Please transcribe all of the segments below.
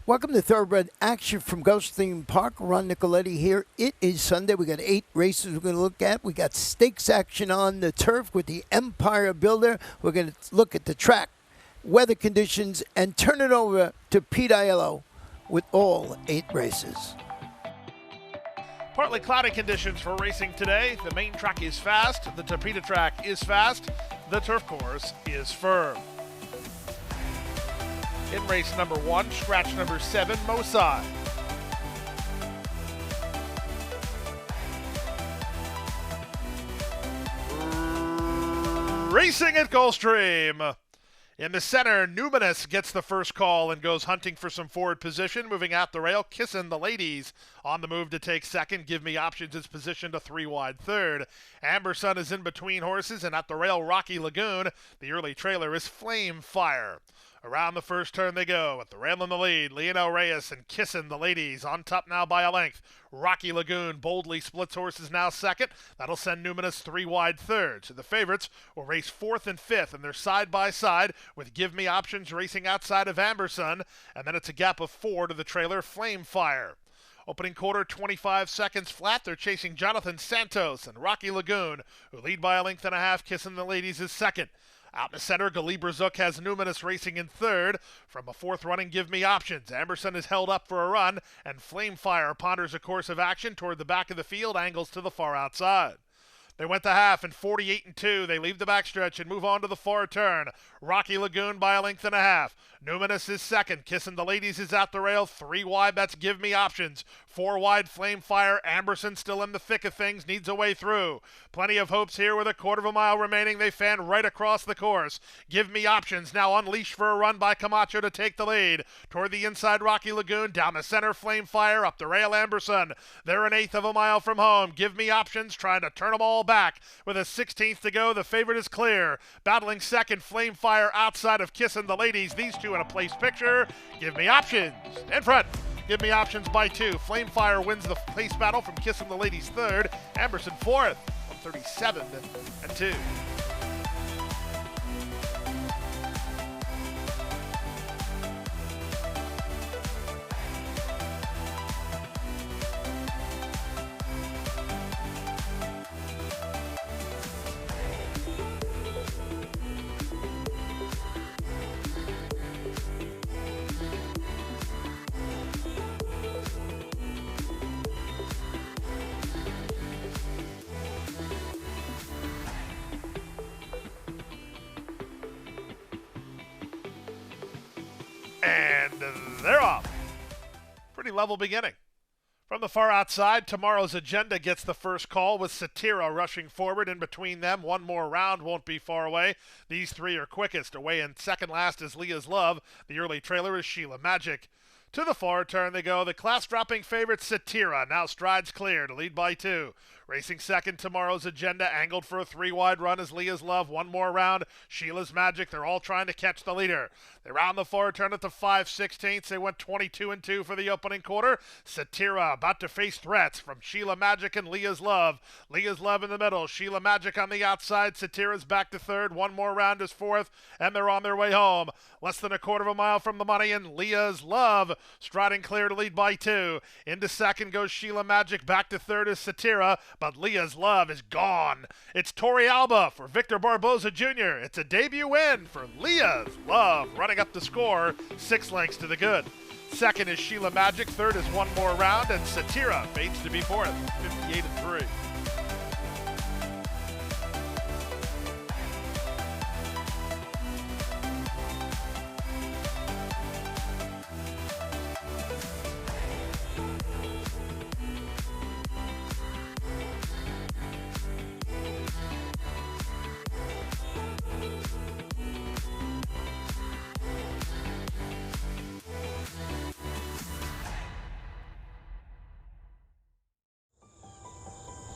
Welcome to Thoroughbred Action from Gulfstream Park. Ron Nicoletti here. It is Sunday. We got 8 races we're going to look at. We got stakes action on the turf with the Empire Builder. We're going to look at the track, weather conditions, and turn it over to Pete Aiello with all 8 races. Partly cloudy conditions for racing today. The main track is fast. The Tapeta track is fast. The turf course is firm. In race number 1, scratch number 7, Mosai. Racing at Gulfstream. In the center, Numinous gets the first call and goes hunting for some forward position. Moving out the rail, Kissing the Ladies on the move to take second. Give Me Options is positioned a 3-wide third. Amber Sun is in between horses, and at the rail, Rocky Lagoon. The early trailer is Flame Fire. Around the first turn they go, with the rail in the lead. Leonel Reyes and Kissing the Ladies on top now by a length. Rocky Lagoon boldly splits horses now second. That'll send Numinous 3-wide third. So the favorites will race 4th and 5th, and they're side by side with Give Me Options racing outside of Amber Sun. And then it's a gap of 4 to the trailer Flame Fire. Opening quarter, 25 seconds flat. They're chasing Jonathan Santos and Rocky Lagoon, who lead by a length and a half. Kissing the Ladies is second. Out in the center, Galibra Zook has Numinous racing in third. From a 4th running, Give Me Options. Amberson is held up for a run, and Flame Fire ponders a course of action toward the back of the field, angles to the far outside. They went to half in 48-2. They leave the backstretch and move on to the far turn. Rocky Lagoon by a length and a half. Numinous is second. Kissing the Ladies is out the rail. 3 wide, that's Give Me Options. 4 wide, Flame Fire. Amberson still in the thick of things, needs a way through. Plenty of hopes here with a quarter of a mile remaining. They fan right across the course. Give Me Options now unleashed for a run by Camacho to take the lead. Toward the inside, Rocky Lagoon. Down the center, Flame Fire. Up the rail, Amberson. They're an 1/8 of a mile from home. Give Me Options trying to turn them all back. With a 16th to go, the favorite is clear. Battling second, Flame Fire outside of Kissing the Ladies. These two in a place picture. Give Me Options in front. Give Me Options by 2. Flame Fire wins the place battle from Kissing the Ladies third. Amberson fourth, 137-2. And they're off. Pretty level beginning. From the far outside, Tomorrow's Agenda gets the first call with Satira rushing forward. In between them, one more round won't be far away. These 3 are quickest. Away in second last is Leah's Love. The early trailer is Sheila Magic. To the far turn they go. The class-dropping favorite Satira now strides clear to lead by 2. Racing second, Tomorrow's Agenda, angled for a 3-wide run is Leah's Love. One more round, Sheila's Magic. They're all trying to catch the leader. They round the far turn at the 5/16. They went 22-2 for the opening quarter. Satira about to face threats from Sheila Magic and Leah's Love. Leah's Love in the middle, Sheila Magic on the outside. Satira's back to third. One more round is fourth, and they're on their way home. Less than a quarter of a mile from the money, and Leah's Love striding clear to lead by 2. Into second goes Sheila Magic. Back to third is Satira, but Leah's Love is gone. It's Tori Alba for Victor Barboza Jr. It's a debut win for Leah's Love, running up the score 6 lengths to the good. Second is Sheila Magic. Third is One More Round, and Satira fates to be fourth, 58-3.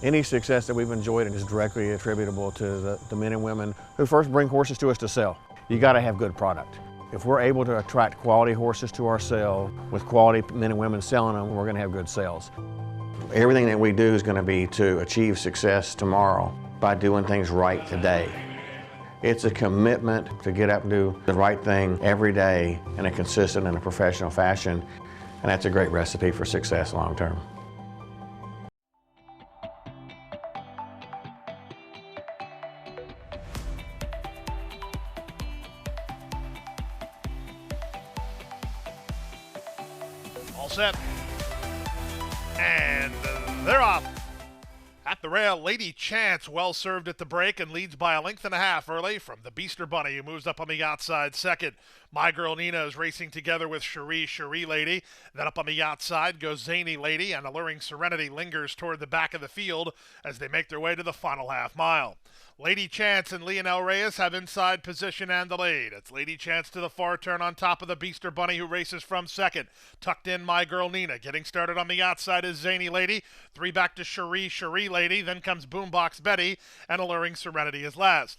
Any success that we've enjoyed is directly attributable to the men and women who first bring horses to us to sell. You got to have good product. If we're able to attract quality horses to our sale with quality men and women selling them, we're going to have good sales. Everything that we do is going to be to achieve success tomorrow by doing things right today. It's a commitment to get up and do the right thing every day in a consistent and a professional fashion, and that's a great recipe for success long term. All set. And they're off. At the rail, Lady Chance well served at the break and leads by a length and a half early from the Beaster Bunny, who moves up on the outside second. My Girl Nina is racing together with Cherie Lady. Then up on the outside goes Zany Lady, and Alluring Serenity lingers toward the back of the field as they make their way to the final half mile. Lady Chance and Leonel Reyes have inside position and the lead. It's Lady Chance to the far turn on top of the Beaster Bunny, who races from second. Tucked in My Girl Nina. Getting started on the outside is Zany Lady. 3 back to Cherie Lady. Then comes Boombox Betty, and Alluring Serenity is last.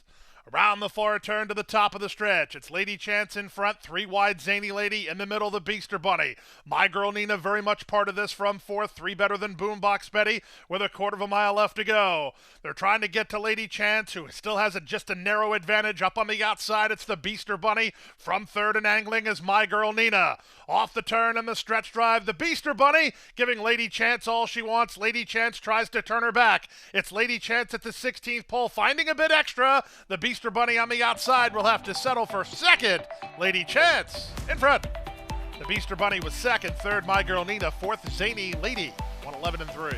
Around the far turn to the top of the stretch, it's Lady Chance in front, 3 wide Zany Lady, in the middle the Beaster Bunny. My Girl Nina very much part of this from fourth, 3 better than Boombox Betty, with a quarter of a mile left to go. They're trying to get to Lady Chance, who still has just a narrow advantage. Up on the outside, it's the Beaster Bunny. From third and angling is My Girl Nina. Off the turn and the stretch drive, the Beaster Bunny giving Lady Chance all she wants. Lady Chance tries to turn her back. It's Lady Chance at the 16th pole, finding a bit extra. The Beaster Bunny on the outside will have to settle for second. Lady Chance in front. The Beaster Bunny was second, third My Girl Nina, fourth Zany Lady, 1:11 and 3.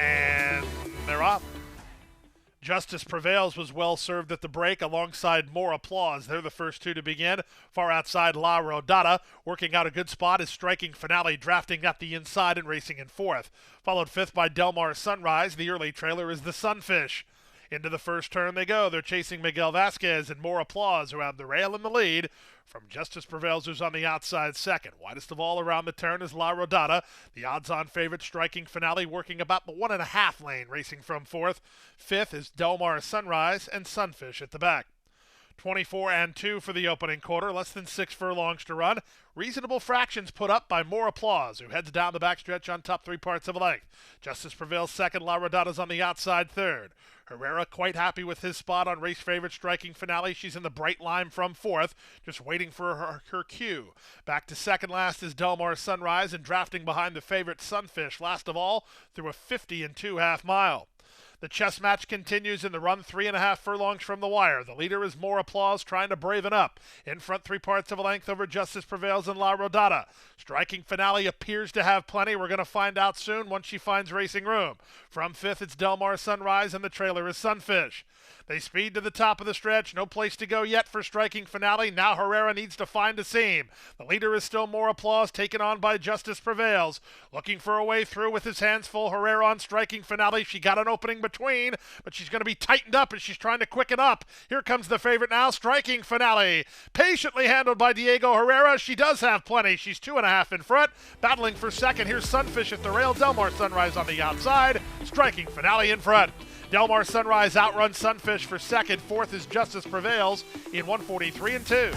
And they're off. Justice Prevails was well served at the break alongside More Applause. They're the first two to begin. Far outside La Rodada, working out a good spot is Striking Finale, drafting at the inside and racing in fourth. Followed fifth by Delmar Sunrise. The early trailer is the Sunfish. Into the first turn they go. They're chasing Miguel Vasquez and More Applause, who have the rail in the lead. From Justice Prevails, who's on the outside second. Widest of all around the turn is La Rodada. The odds-on favorite Striking Finale working about the 1.5 lane, racing from fourth. Fifth is Delmar Sunrise and Sunfish at the back. 24 and 2 for the opening quarter, less than 6 furlongs to run. Reasonable fractions put up by More Applause, who heads down the backstretch on top 3 parts of a length. Justice Prevails second, La Rodada's on the outside third. Herrera quite happy with his spot on race favorite Striking Finale. She's in the bright line from fourth, just waiting for her cue. Back to second last is Delmar Sunrise, and drafting behind the favorite Sunfish, last of all, through a 50 and 2.5 mile. The chess match continues in the run, 3.5 furlongs from the wire. The leader is More Applause, trying to braven up. In front, 3 parts of a length over Justice Prevails and La Rodada. Striking Finale appears to have plenty. We're going to find out soon once she finds racing room. From fifth, it's Delmar Sunrise, and the trailer is Sunfish. They speed to the top of the stretch. No place to go yet for Striking Finale. Now Herrera needs to find a seam. The leader is still More Applause, taken on by Justice Prevails. Looking for a way through with his hands full. Herrera on Striking Finale. She got an opening between, but she's going to be tightened up as she's trying to quicken up. Here comes the favorite now, Striking Finale. Patiently handled by Diego Herrera. She does have plenty. She's 2.5 in front. Battling for second. Here's Sunfish at the rail. Delmar Sunrise on the outside. Striking Finale in front. Delmar Sunrise outruns Sunfish for second. Fourth is Justice Prevails in 1:43 and 2.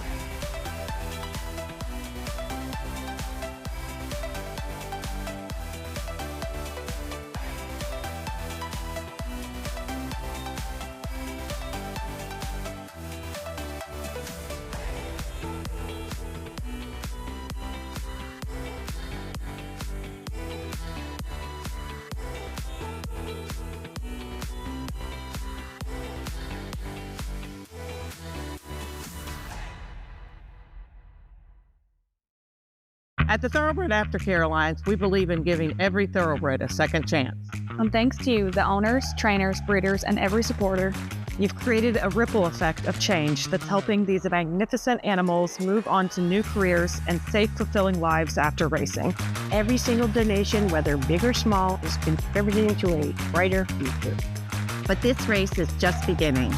At the Thoroughbred Aftercare Alliance, we believe in giving every thoroughbred a second chance. And thanks to you, the owners, trainers, breeders, and every supporter, you've created a ripple effect of change that's helping these magnificent animals move on to new careers and safe, fulfilling lives after racing. Every single donation, whether big or small, is contributing to a brighter future. But this race is just beginning.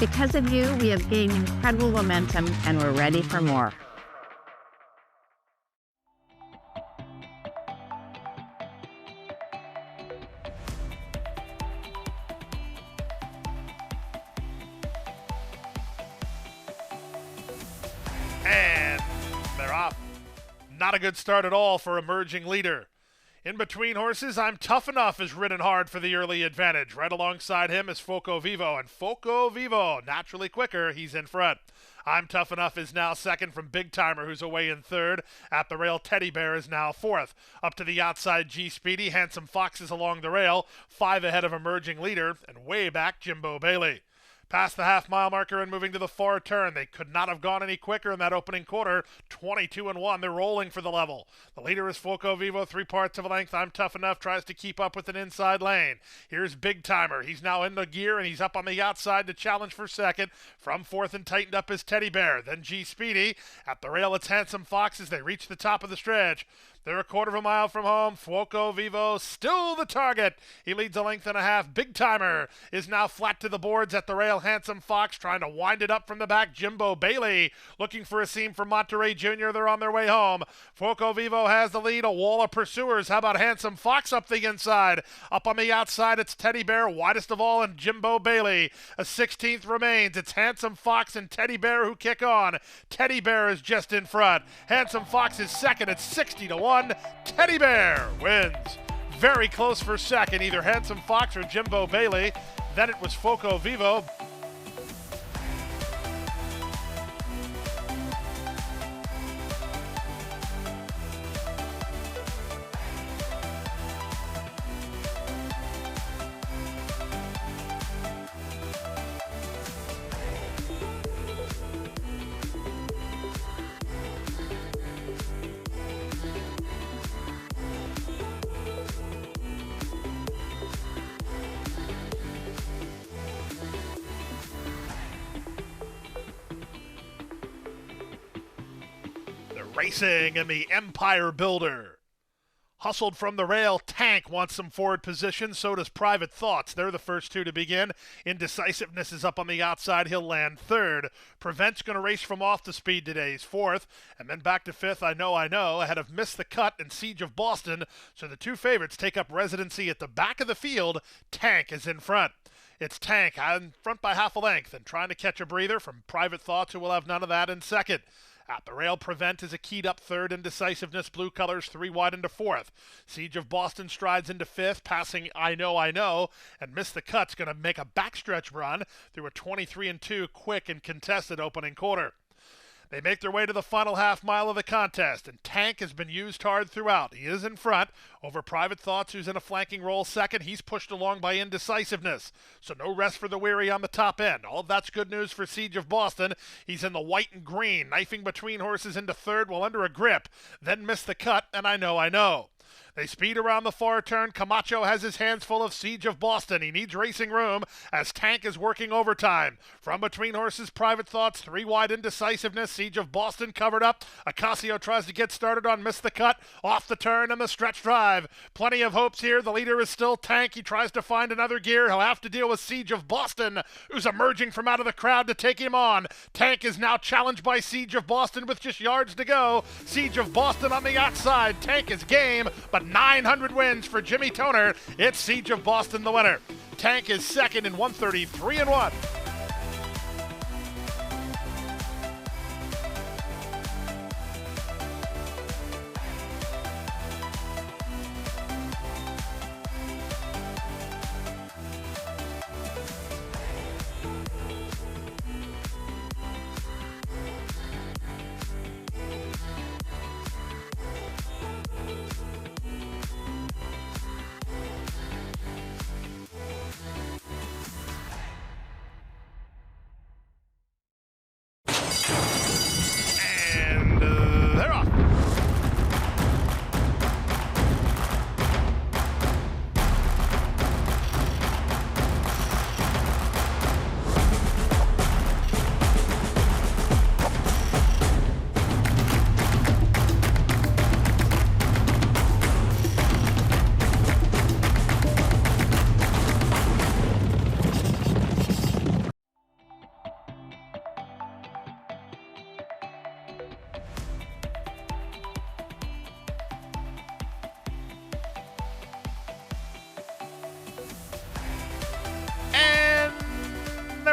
Because of you, we have gained incredible momentum and we're ready for more. And they're off. Not a good start at all for emerging leader. In between horses, I'm Tough Enough is ridden hard for the early advantage. Right alongside him is Foco Vivo, and Foco Vivo, naturally quicker, he's in front. I'm Tough Enough is now second from Big Timer, who's away in third. At the rail, Teddy Bear is now fourth. Up to the outside, G Speedy, Handsome Fox is along the rail, 5 ahead of emerging leader, and way back, Jimbo Bailey. Past the half-mile marker and moving to the far turn. They could not have gone any quicker in that opening quarter. 22-1. They're rolling for the level. The leader is Foco Vivo, 3 parts of a length. I'm Tough Enough tries to keep up with an inside lane. Here's Big Timer. He's now in the gear, and he's up on the outside to challenge for second. From fourth and tightened up is Teddy Bear. Then G Speedy. At the rail, it's Handsome Fox as they reach the top of the stretch. They're a quarter of a mile from home. Foco Vivo still the target. He leads a length and a half. Big Timer is now flat to the boards at the rail. Handsome Fox trying to wind it up from the back. Jimbo Bailey looking for a seam from Monterey Jr. They're on their way home. Foco Vivo has the lead. A wall of pursuers. How about Handsome Fox up the inside? Up on the outside, it's Teddy Bear, widest of all, and Jimbo Bailey. A 16th remains. It's Handsome Fox and Teddy Bear who kick on. Teddy Bear is just in front. Handsome Fox is second at 60-1. Teddy Bear wins. Very close for second, either Handsome Fox or Jimbo Bailey. Then it was Foco Vivo. Racing in the Empire Builder. Hustled from the rail, Tank wants some forward position, so does Private Thoughts. They're the first two to begin. Indecisiveness is up on the outside. He'll land third. Prevent's going to race from off the speed today. He's fourth. And then back to fifth, I Know, ahead of Miss the Cut and Siege of Boston. So the two favorites take up residency at the back of the field. Tank is in front. It's Tank in front by half a length and trying to catch a breather from Private Thoughts, who will have none of that in second. At the rail, Prevent is a keyed up third. Indecisiveness, Blue Colors 3 wide into fourth. Siege of Boston strides into fifth, passing I Know, and Miss the Cut's going to make a backstretch run through a 23-2 quick and contested opening quarter. They make their way to the final half mile of the contest, and Tank has been used hard throughout. He is in front over Private Thoughts, who's in a flanking roll second. He's pushed along by Indecisiveness, so no rest for the weary on the top end. All of that's good news for Siege of Boston. He's in the white and green, knifing between horses into third while under a grip. Then Miss the Cut, and I Know. They speed around the far turn. Camacho has his hands full of Siege of Boston. He needs racing room as Tank is working overtime. From between horses, Private Thoughts, 3 wide. Indecisiveness. Siege of Boston covered up. Ocasio tries to get started on Miss the Cut. Off the turn and the stretch drive. Plenty of hopes here. The leader is still Tank. He tries to find another gear. He'll have to deal with Siege of Boston, who's emerging from out of the crowd to take him on. Tank is now challenged by Siege of Boston with just yards to go. Siege of Boston on the outside. Tank is game, but 900 wins for Jimmy Toner. It's Siege of Boston the winner. Tank is second in 133-1.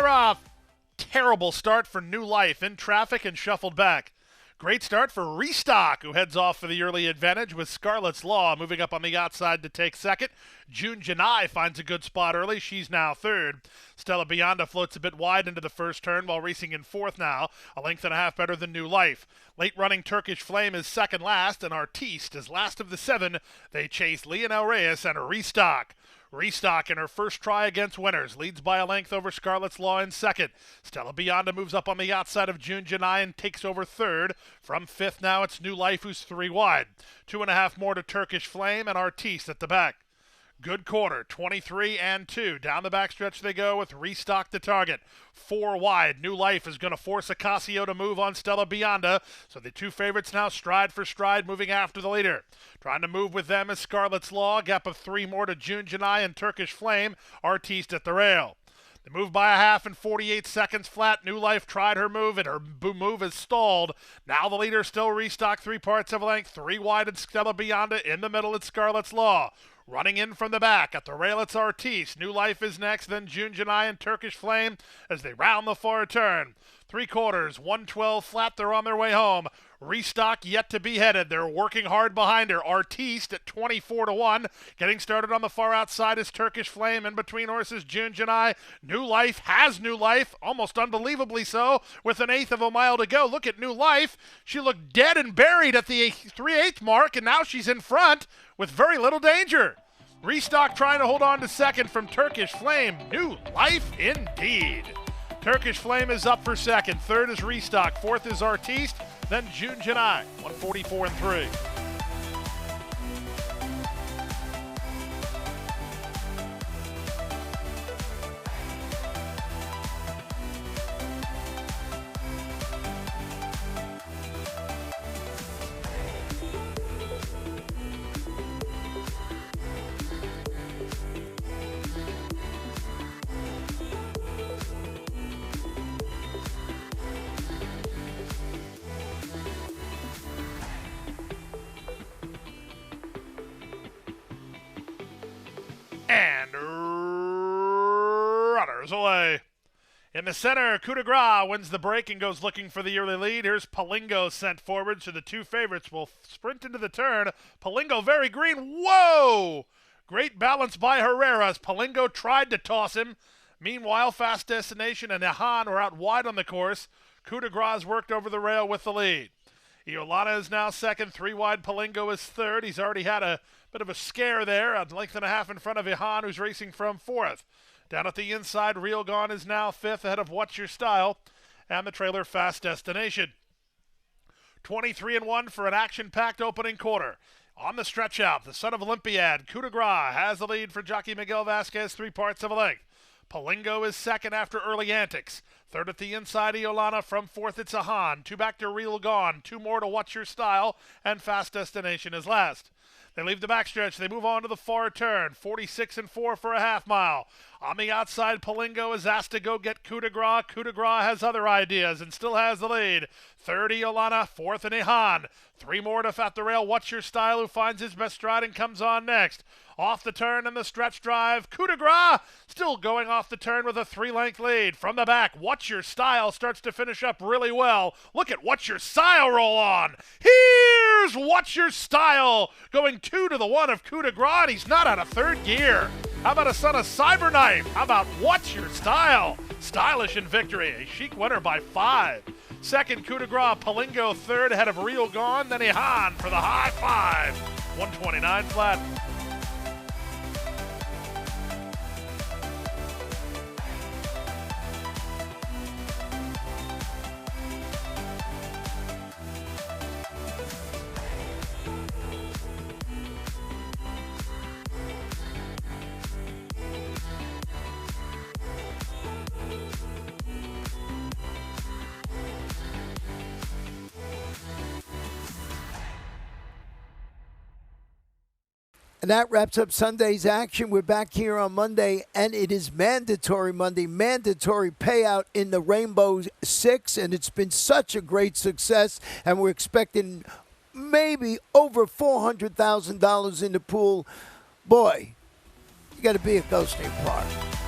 Start off, terrible start for New Life in traffic and shuffled back. Great start for Restock, who heads off for the early advantage with Scarlett's Law moving up on the outside to take second. June Janai finds a good spot early. She's now third. Stella Bionda floats a bit wide into the first turn while racing in fourth now, a length and a half better than New Life. Late running Turkish Flame is second last, and Artiste is last of the seven. They chase Lionel Reyes and Restock. Restock in her first try against winners leads by a length over Scarlett's Law in second. Stella Bionda moves up on the outside of June Janai and takes over third. From fifth now it's New Life, who's three wide. 2.5 more to Turkish Flame and Artiste at the back. Good quarter, 23 and 2. Down the backstretch they go with Restock the target. 4 wide. New Life is going to force Ocasio to move on Stella Bionda. So the two favorites now stride for stride moving after the leader. Trying to move with them is Scarlett's Law. Gap of 3 more to June Janai and Turkish Flame. Artiste at the rail. They move by a half in 48 seconds flat. New Life tried her move, and her move is stalled. Now the leader still Restock 3 parts of a length. 3 wide and Stella Bionda. In the middle it's Scarlett's Law. Running in from the back. At the rail, it's Artiste. New Life is next, then June Janai and Turkish Flame as they round the far turn. 3/4, 112 flat. They're on their way home. Restock yet to be headed. They're working hard behind her. Artiste at 24-1. Getting started on the far outside is Turkish Flame. In between horses, June Janai. New Life has New Life, almost unbelievably so, with an eighth of a mile to go. Look at New Life. She looked dead and buried at the 3/8 mark, and now she's in front with very little danger. Restock trying to hold on to second from Turkish Flame. New Life indeed. Turkish Flame is up for second. Third is Restock. Fourth is Artiste. Then June Janai. 144 and 3. And runners away. In the center, Coup de Grace wins the break and goes looking for the early lead. Here's Palingo sent forward, so the two favorites will sprint into the turn. Palingo very green. Whoa! Great balance by Herrera as Palingo tried to toss him. Meanwhile, Fast Destination and Ahan were out wide on the course. Coup de Grace worked over the rail with the lead. Iolana is now second. 3 wide. Palingo is third. He's already had a bit of a scare there, a length and a half in front of Ihan, who's racing from fourth. Down at the inside, Real Gone is now fifth ahead of What's Your Style and the trailer Fast Destination. 23 and 1 for an action-packed opening quarter. On the stretch out, the son of Olympiad, Coup de Grace has the lead for jockey Miguel Vasquez, 3 parts of a length. Palingo is second after early antics. Third at the inside, Iolana. From fourth, it's Ahan. 2 back to Real Gone. 2 more to What's Your Style, and Fast Destination is last. They leave the backstretch. They move on to the far turn. 46 and 4 for a half mile. On the outside, Palingo is asked to go get Coup de Grace. Coup de Grace has other ideas and still has the lead. Third, Iolana. Fourth, and Ihan. 3 more to At the Rail. What's Your Style, who finds his best stride and comes on next. Off the turn and the stretch drive. Coup de Grace still going off the turn with a 3-length lead. From the back, What's Your Style starts to finish up really well. Look at What's Your Style roll on. Here's What's Your Style going 2 to the 1 of Coup de Grace, and he's not out of third gear. How about a son of Cyberknife? How about What's Your Style? Stylish in victory. A chic winner by 5. Second, Coup de Grace. Palingo third ahead of Real Gone. Then Ihan for the high 5. 129 flat. And that wraps up Sunday's action. We're back here on Monday, and it is mandatory Monday, mandatory payout in the Rainbow 6, and it's been such a great success, and we're expecting maybe over $400,000 in the pool. Boy, you got to be at Gulfstream Park.